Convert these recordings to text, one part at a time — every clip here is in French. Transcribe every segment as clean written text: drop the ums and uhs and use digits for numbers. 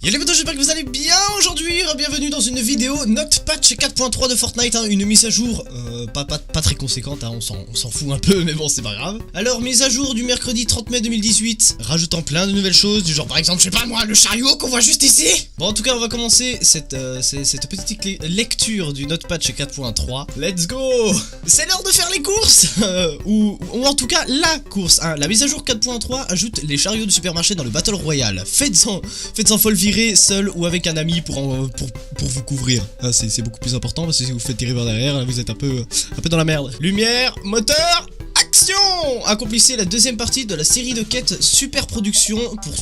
Yo les potos, j'espère que vous allez bien aujourd'hui, bienvenue dans une vidéo Note Patch 4.3 de Fortnite, une mise à jour pas très conséquente, on s'en fout un peu mais bon c'est pas grave. Alors mise à jour du mercredi 30 mai 2018, rajoutant plein de nouvelles choses, du genre par exemple je sais pas moi le chariot qu'on voit juste ici. Bon en tout cas on va commencer cette petite lecture du Note Patch 4.3, let's go. C'est l'heure de faire les courses ou en tout cas la course, la mise à jour 4.3 ajoute les chariots de supermarché dans le Battle Royale, faites-en folle virer seul ou avec un ami pour vous couvrir. C'est beaucoup plus important parce que si vous faites tirer vers derrière, vous êtes un peu dans la merde. Lumière, moteur, action! Accomplissez la deuxième partie de la série de quêtes super production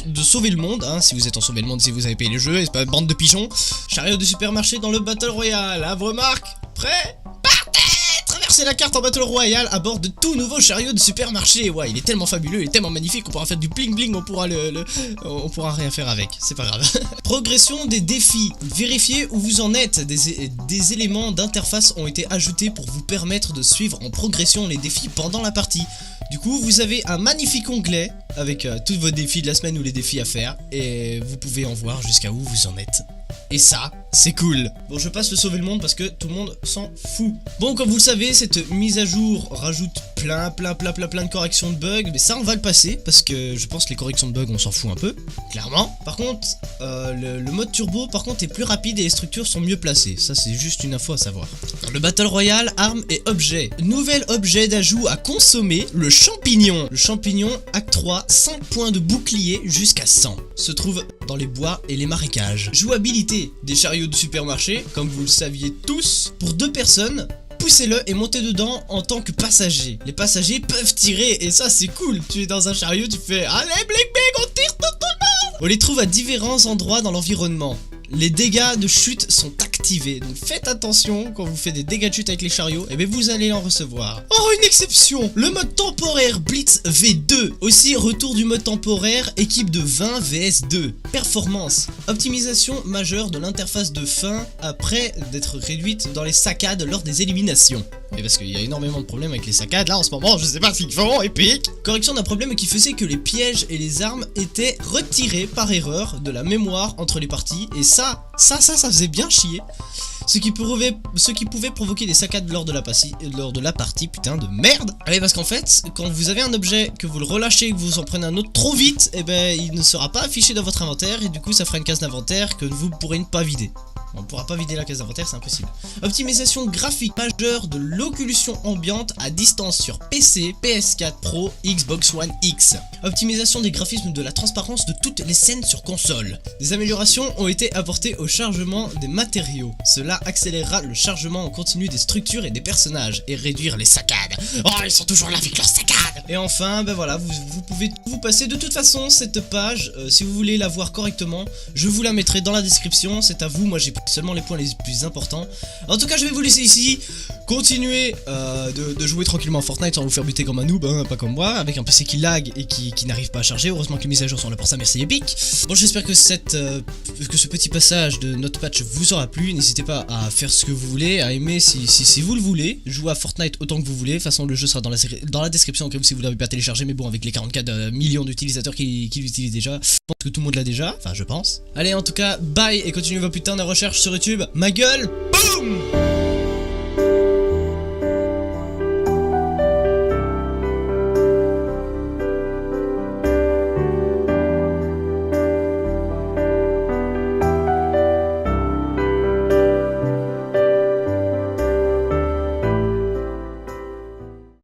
de sauver le monde. Si vous êtes en sauver le monde, si vous avez payé les jeux, et c'est pas une bande de pigeons. Chariot de supermarché dans le Battle Royale. À vos marques, prêt? Traverser la carte en Battle Royale à bord de tout nouveau chariot de supermarché. Ouais, il est tellement fabuleux, il est tellement magnifique, on pourra faire du bling bling, on pourra rien faire avec, c'est pas grave. Progression des défis. Vérifiez où vous en êtes. Des éléments d'interface ont été ajoutés pour vous permettre de suivre en progression les défis pendant la partie. Du coup, vous avez un magnifique onglet avec tous vos défis de la semaine ou les défis à faire, et vous pouvez en voir jusqu'à où vous en êtes. Et ça, c'est cool. Bon, je passe le sauver le monde parce que tout le monde s'en fout. Bon, comme vous le savez, cette mise à jour rajoute plein de corrections de bugs. Mais ça, on va le passer parce que je pense que les corrections de bugs, on s'en fout un peu, clairement. Par contre, le mode turbo, par contre, est plus rapide et les structures sont mieux placées. Ça, c'est juste une info à savoir. Dans le Battle Royale, armes et objets. Nouvel objet d'ajout à consommer, le champignon. Le champignon, acte 3, 5 points de bouclier jusqu'à 100. Se trouve dans les bois et les marécages. Jouabilité des chariots de supermarché, comme vous le saviez tous, pour 2 personnes. Poussez-le et montez dedans en tant que passager. Les passagers peuvent tirer et ça c'est cool. Tu es dans un chariot, tu fais allez bling bling, on tire tout le monde. On les trouve à différents endroits dans l'environnement. Les dégâts de chute sont activés, donc faites attention quand vous faites des dégâts de chute avec les chariots, et bien vous allez en recevoir. Oh, une exception! Le mode temporaire Blitz V2. Aussi, retour du mode temporaire, équipe de 20 vs 2. Performance. Optimisation majeure de l'interface de fin après d'être réduite dans les saccades lors des éliminations. Et parce qu'il y a énormément de problèmes avec les saccades là en ce moment, je sais pas ce qu'ils font, épique. Correction d'un problème qui faisait que les pièges et les armes étaient retirés par erreur de la mémoire entre les parties, et ça faisait bien chier. Ce qui pouvait provoquer des saccades lors de la partie, putain de merde. Allez, parce qu'en fait, quand vous avez un objet, que vous le relâchez et que vous en prenez un autre trop vite, et ben il ne sera pas affiché dans votre inventaire, et du coup ça fera une case d'inventaire que vous ne pourrez pas vider. On ne pourra pas vider la case d'inventaire, c'est impossible. Optimisation graphique majeure de l'occlusion ambiante à distance sur PC, PS4 Pro, Xbox One X. Optimisation des graphismes de la transparence de toutes les scènes sur console. Des améliorations ont été apportées au chargement des matériaux. Cela accélérera le chargement en continu des structures et des personnages et réduire les saccades. Oh, ils sont toujours là avec leurs saccades. Et enfin, ben voilà, vous pouvez vous passer. De toute façon, cette page, si vous voulez la voir correctement, je vous la mettrai dans la description. C'est à vous, moi j'ai pris seulement les points les plus importants. En tout cas, je vais vous laisser ici. Continuez de jouer tranquillement à Fortnite sans vous faire buter comme un noob, pas comme moi, avec un PC qui lag et qui n'arrive pas à charger. Heureusement que les mises à jour sont là pour ça, merci Epic. Bon, j'espère que ce petit passage de Note Patch vous aura plu. N'hésitez pas à faire ce que vous voulez, à aimer si vous le voulez, jouer à Fortnite autant que vous voulez. De toute façon, le jeu sera dans la description, au cas où si vous l'avez pas téléchargé, mais bon, avec les 44 millions d'utilisateurs qui l'utilisent déjà, je pense que tout le monde l'a déjà, enfin je pense. Allez, en tout cas, bye et continuez vos putains de recherches sur YouTube. Ma gueule, boum!